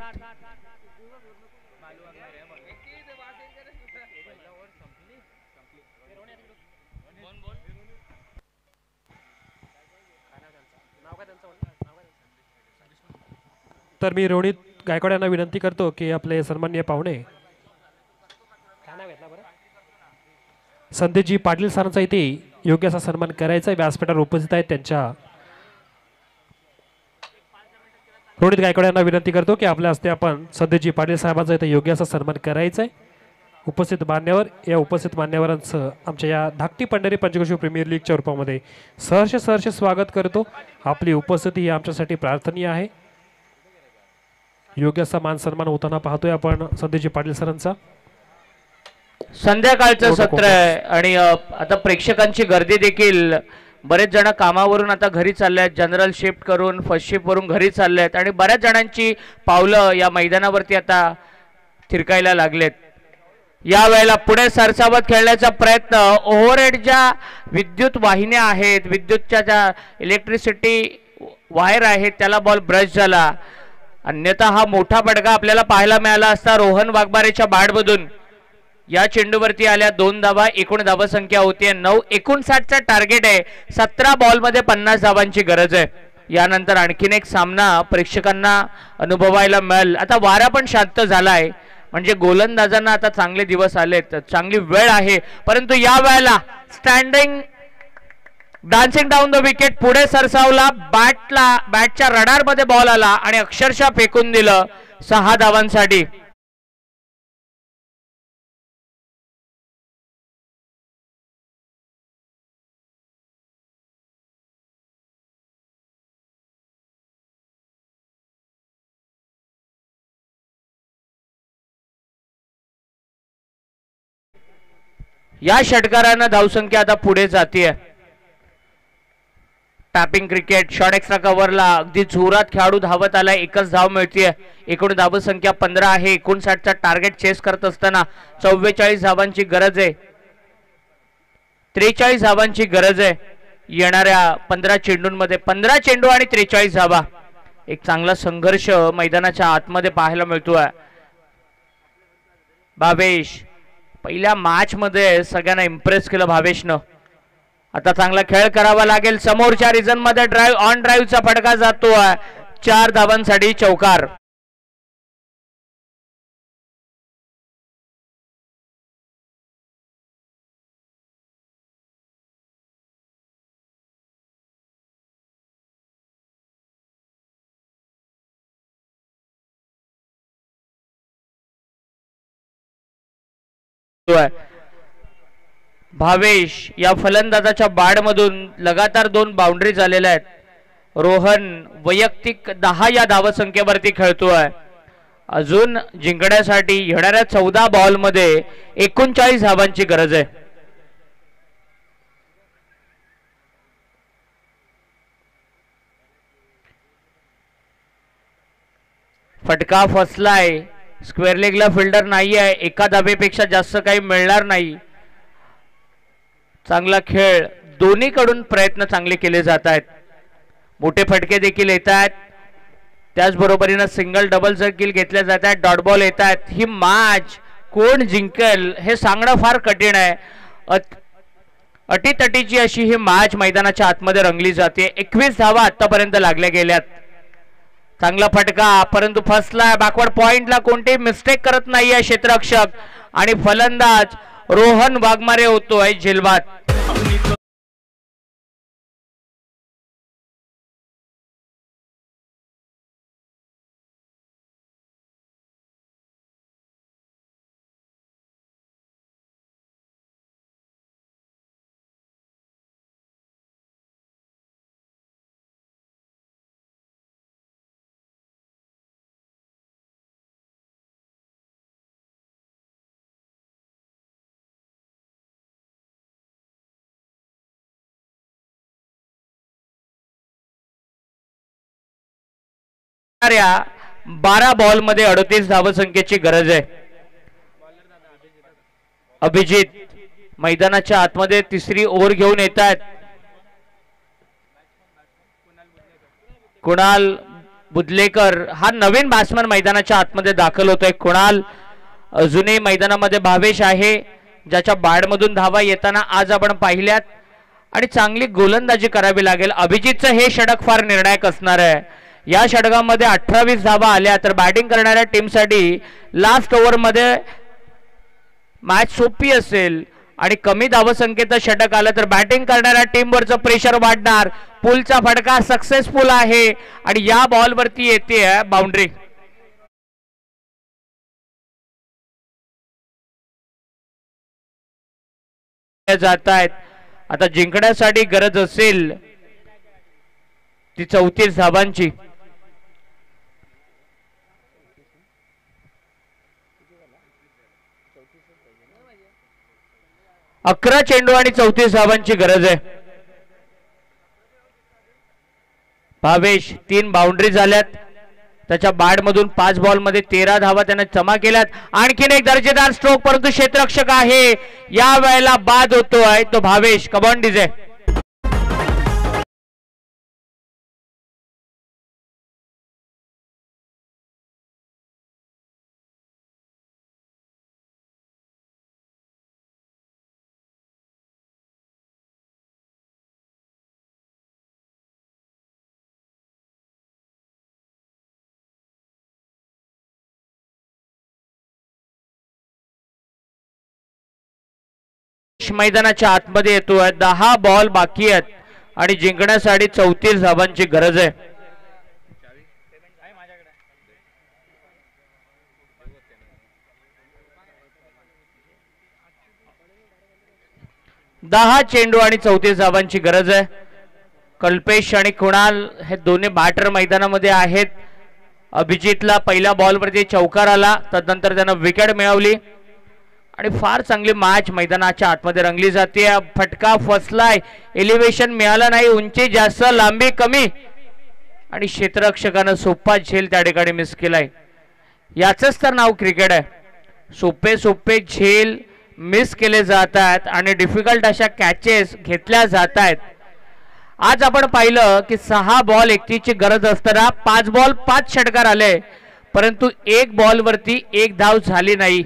Speaker 1: तर मी रोहित गायकवाड यांना विनंती करतो की आपले सन्माननीय पाहुणे संदेशजी पाटील सरांचा इथे योग्य असा सन्मान करायचा आहे, व्यासपीठावर उपस्थित आहेत त्यांच्या। रोहित गायकवाड यांना विनंती करतो की आपल्या हस्ते आपण संदेशजी पाटील साहेबांचा इथे योग्य असा सन्मान करायचा आहे। उपस्थित मान्यवर, या उपस्थित मान्यवरांचं आमच्या या धाकटी पंढरी पंचक्रोशी प्रीमियर लीगच्या रूपामध्ये सहर्ष स्वागत करतो। आपली उपस्थिती ही आमच्यासाठी प्रार्थनीय आहे। योग्य असा मान सन्मान होताना पाहतोय आपण संदेशजी पाटील सरांचा।
Speaker 3: संध्याकाळचं सत्र आहे आणि आता प्रेक्षकांची गर्दी देखील, बरेच जण कामावरून आता घरी चालले आहेत, जनरल शिफ्ट करून फर्स्ट शिफ्ट वरून घरी चालले आहेत आणि बऱ्याच जणांची पावलं या मैदानावरती आता थिरकायला लागलेत। यावेळेला पुढे सरसावत खेळण्याचा प्रयत्न, ओव्हरहेड ज्या विद्युत वाहिन्या आहेत, विद्युतच्या ज्या इलेक्ट्रिसिटी वायर आहे त्याला बॉल ब्रश झाला, अन्यथा हा मोठा फटका आपल्याला पाहायला मिळाला असता रोहन वाघमारेच्या बॅटमधून. या चेंडूवरती आल्या 2 धावा, एकूण धावा संख्या होती 9. 59चा टार्गेट आहे. 17 बॉलमध्ये 50 धावांची गरज आहे. यानंतर आणखीन एक सामना प्रेक्षकांना अनुभवायला मिळेल. आता वारा पण शांत झालाय, म्हणजे गोलंदाजांना आता चांगले दिवस आलेत, चांगली वेळ आहे. परंतु या वेळेला standing dancing down the wicket पुढे सरसावला, बॅटच्या रडार मध्ये बॉल आला आणि अक्षरशः फेकून दिलं 6 धावांसाठी. या षटकारानं धावसंख्या आता पुढे जाते. टॅपिंग क्रिकेट शॉर्ट एक्स्ट्रा कव्हरला अगदी जोरात खेळाडू धावत आलाय, एकच धाव मिळतीये. एकूण धावसंख्या 15 आहे. 59चा टार्गेट चेस करत असताना 44 धावांची गरज आहे. 43 धावांची गरज आहे येणाऱ्या 15 चेंडूंमध्ये. 15 चेंडू आणि 43 धावा. एक चांगला संघर्ष मैदानाच्या आतमध्ये पाहायला मिळतोय. भावेश पहिल्या मॅच मध्ये सगळ्यांना इम्प्रेस केलं भावेशनं. आता चांगला खेळ करावा लागेल. समोरच्या रिजन मध्ये ड्राइव्ह ऑन ड्राइव्हचा फटका जातोय. 4 धावांसाठी चौकार. भावेश या फलंदाजाच्या बाडमधून लगातार 2 बाउंड्री झालेल्या आहेत. रोहन वैयक्तिक 10 या धावसंख्येवरती खेळतोय. अजून जिंकण्यासाठी येणाऱ्या 14 बॉल मध्ये 39 धावांची गरज आहे. फटका फसलाय. स्क्वेअर लेगला फिल्डर नाही आहे. एका धावेपेक्षा जास्त काही मिळणार नाही. चांगला खेळ, दोन्हीकडून प्रयत्न चांगले केले जात आहेत. मोठे फटके देखील येत आहेत, त्याचबरोबरीनं सिंगल डबल सर्किल घेतले जात आहेत, डॉट बॉल येत आहेत. ही मॅच कोण जिंकेल हे सांगणं फार कठीण आहे. अटीतटीची अशी ही मॅच मैदानाच्या आतमध्ये रंगली जाते. 21 धावा आतापर्यंत लागल्या गेल्यात. चांगला फटका परंतु फसलाय. बॅकवर्ड पॉइंटला कोणतेही मिस्टेक करत नाहीये क्षेत्ररक्षक आणि फलंदाज रोहन वाघमारे होतोय झेलबाद. या 12 बॉल मध्ये 38 धावसंख्येची गरज आहे. अभिजित मैदानाच्या आतमध्ये तिसरी ओव्हर घेऊन येत आहेत. कुणाल बुदलेकर हा नवीन बॅट्समन मैदानाच्या आतमध्ये दाखल होतोय. कुणाल अजूनही मैदानामध्ये भावेश आहे, ज्याच्या बॅटमधून धावा येताना आज आपण पाहिल्यात आणि चांगली गोलंदाजी करावी लागेल. अभिजितचं हे षटक फार निर्णायक असणार आहे. या षटकामध्ये 18-20 धावा आल्या तर बॅटिंग करणाऱ्या टीमसाठी लास्ट ओव्हर मध्ये मॅच सोपी असेल आणि कमी धावसंख्येचं षटक आलं तर बॅटिंग करणाऱ्या टीमवरचं प्रेशर वाढणार. पुलचा फटका सक्सेसफुल आहे आणि या बॉलवरती येते बाउंड्री. जात आहेत. आता जिंकण्यासाठी गरज असेल ती 34 धावांची. 11 चेंडू आणि 34 धावांची गरज आहे. भावेश 3 बाउंड्री झाल्यात. त्याच्या बॅटमधून 5 बॉल मध्ये 13 धावा त्याने जमा केल्यात. आणखीन एक दर्जेदार स्ट्रोक परंतु क्षेत्ररक्षक आहे. या वेळेला बाद होतोय तो भावेश. कबॉन डीजे. मैदानाच्या आतमध्ये येतोय. 10 बॉल बाकी आहेत आणि जिंकण्यासाठी 34 धावांची गरज आहे. दहा चेंडू आणि 34 धावांची गरज आहे. कल्पेश आणि कुणाल हे दोन्ही बॅटर मैदानामध्ये आहेत. अभिजितला पहिल्या बॉलवरती चौकार आला, तदनंतर त्यानं विकेट मिळवली आणि फार चांगली मॅच मैदानाच्या आतमध्ये रंगली जाते. फटका फसलाय, एलिव्हेशन मिळालं नाही, उंची जास्त लांबी कमी आणि क्षेत्ररक्षकानं सोपा झेल त्या ठिकाणी मिस केलाय. याचंच तर नाव क्रिकेट आहे. सोपे सोपे झेल मिस केले जात आहेत आणि डिफिकल्ट अशा कॅचेस घेतल्या जात आहेत. आज आपण पाहिलं की 6 बॉल 31ची गरज असताना 5 बॉल 5 षटकार आले, परंतु 1 बॉलवरती 1 धाव झाली नाही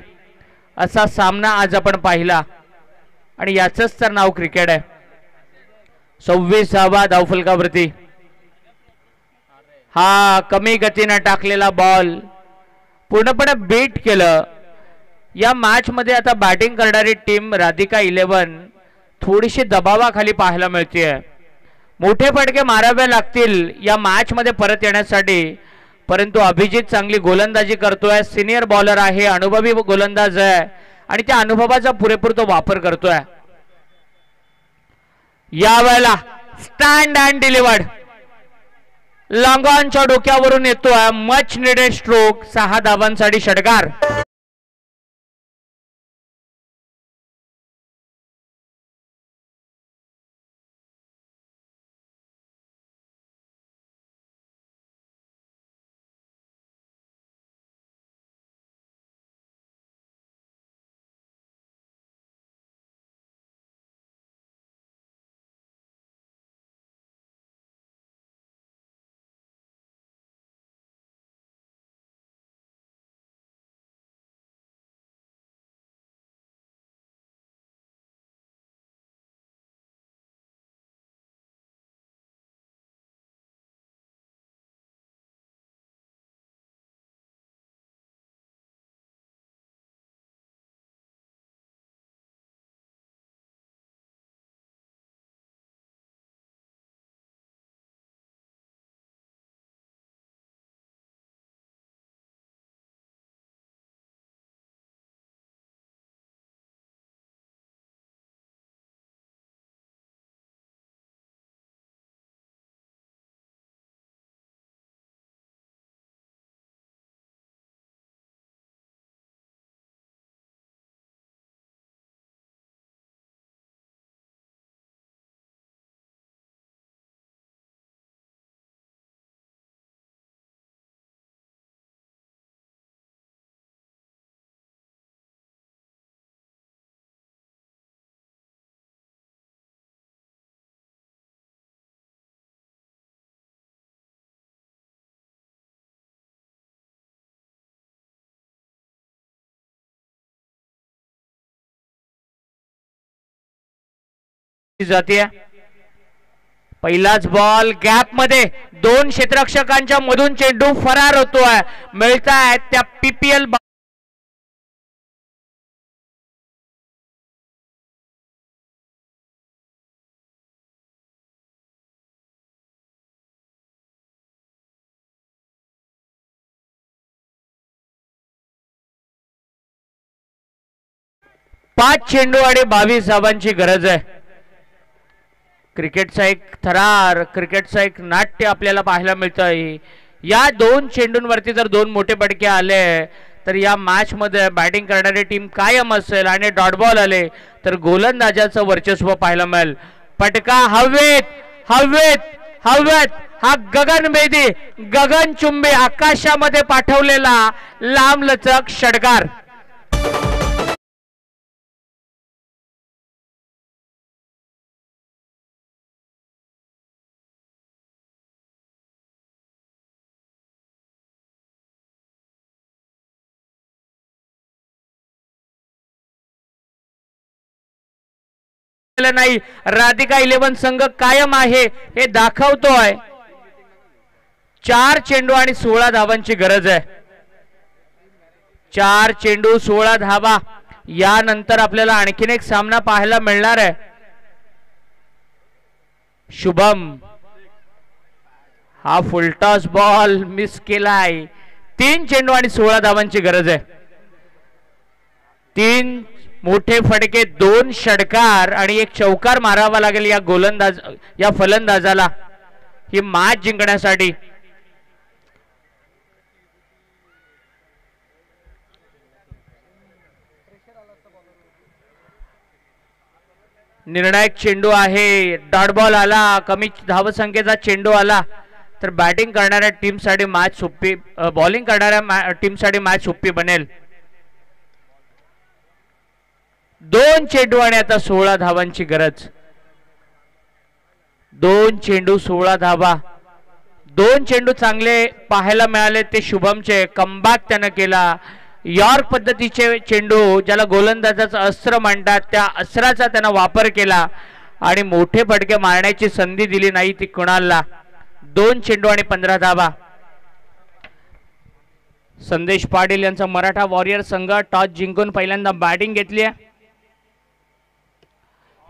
Speaker 3: असा सामना आज आपण पाहिला आणि याचंच तर नाव क्रिकेट आहे. 26 धावा धावफलकावरती. हा कमी गतीने टाकलेला बॉल पूर्णपणे बीट केलं. या मॅच मध्ये आता बॅटिंग करणारी टीम राधिका 11 थोडीशी दबावाखाली पाहायला मिळते. मोठे फटके मारावे लागतील या मॅच मध्ये परत येण्यासाठी, परंतु अभिजित चांगली गोलंदाजी करतोय. सिनियर बॉलर आहे, अनुभवी गोलंदाज आहे आणि त्या अनुभवाचा पुरेपूर तो वापर करतोय. यावेळेला स्टँड अँड डिलिव्हर्ड लॉंग ऑनच्या डोक्यावरून येतोय. Much needed stroke. 6 धावांसाठी षटकार. जाते. पहिलाच बॉल गॅप मध्ये 2 क्षेत्ररक्षकांच्या मधून चेंडू फरार होतोय. मिळतायत त्या पीपीएल 5 चेंडू आणि 22 धावांची गरज आहे. क्रिकेटचा एक थरार, क्रिकेटचा एक नाट्य आपल्याला पाहायला मिळतंय. या 2 चेंडूंवरती जर 2 मोठे फटके आले तर या मॅच मध्ये बॅटिंग करणारी टीम कायम असेल आणि डॉट बॉल आले तर गोलंदाजाचं वर्चस्व पाहायला मिळेल. फटका हवेत हवेत हवेत. हा गगनभेदी गगनचुंबी आकाशामध्ये पाठवलेला लांबलचक षटकार. नाही, राधिका 11 संघ कायम आहे हे दाखवतोय. 4 चेंडू आणि 16 धावांची गरज आहे. 4 चेंडू 16 धावा. यानंतर आपल्याला आणखीन एक सामना पाहायला मिळणार आहे. शुभम हा फुलटॉस बॉल मिस केलाय. 3 चेंडू आणि 16 धावांची गरज आहे. 3 मोठे फटके, 2 षटकार आणि 1 चौकार मारावा लागेल या फलंदाजाला ही मॅच जिंकण्यासाठी. निर्णायक चेंडू आहे. डॉट बॉल आला, कमी धावसंख्येचा चेंडू आला तर बॅटिंग करणाऱ्या टीमसाठी मॅच सोपी, बॉलिंग करणाऱ्या टीमसाठी मॅच सोपी बनेल. 2 चेंडू आणि आता 16 धावांची गरज. 2 चेंडू 16 धावा. 2 चेंडू चांगले पाहायला मिळाले ते शुभमचे. कमबॅक त्यानं केला. यॉर्क पद्धतीचे चेंडू ज्याला गोलंदाजाचं अस्त्र म्हणतात त्या अस्त्राचा त्यानं वापर केला आणि मोठे फटके मारण्याची संधी दिली नाही ती कुणालला. 2 चेंडू आणि 15 धावा. संदेश पाटील यांचा मराठा वॉरियर संघ टॉस जिंकून पहिल्यांदा बॅटिंग घेतली आहे.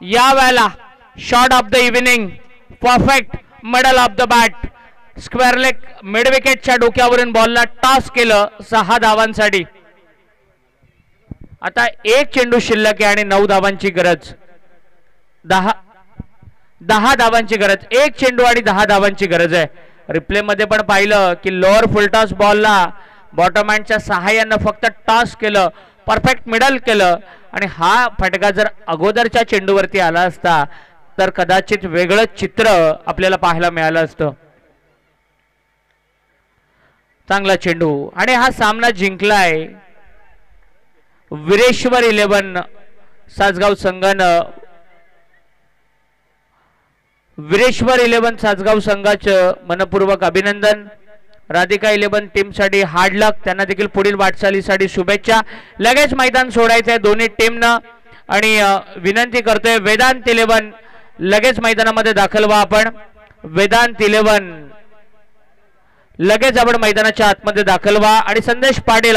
Speaker 3: या वेळेला shot of the evening, perfect middle of the bat, square leg mid विकेटच्या डोक्यावरून बॉलला टॉस केलं 6 धावांसाठी. आता 1 चेंडू शिल्लक आहे आणि 9 धावांची गरज. 10 धावांची गरज. 1 चेंडू आणि 10 धावांची गरज आहे. रिप्ले मध्ये पण पाहिलं की लोअर फुलटॉस बॉलला बॉटम हँडच्या सहाय्यानं फक्त टॉस केलं, परफेक्ट मिडल केलं आणि हा फटका जर अगोदरच्या चेंडूवरती आला असता तर कदाचित वेगळं चित्र आपल्याला पाहायला मिळालं असतं. चांगला चेंडू आणि हा सामना जिंकलाय विरेश्वर 11 सासगाव संघानं. विरेश्वर 11 सासगाव संघाचं मनपूर्वक अभिनंदन. राधिका 11 टीमसाठी हार्ड लक. त्यांना देखील पुढील वाटचालीसाठी शुभेच्छा. लगेच मैदान सोडायचं आहे दोन्ही टीमनं आणि विनंती करतोय वेदांत 11 लगेच मैदानामध्ये दाखल व्हा. आपण वेदांत 11 लगेच आपण मैदानाच्या आतमध्ये दाखल व्हा आणि संदेश पाटील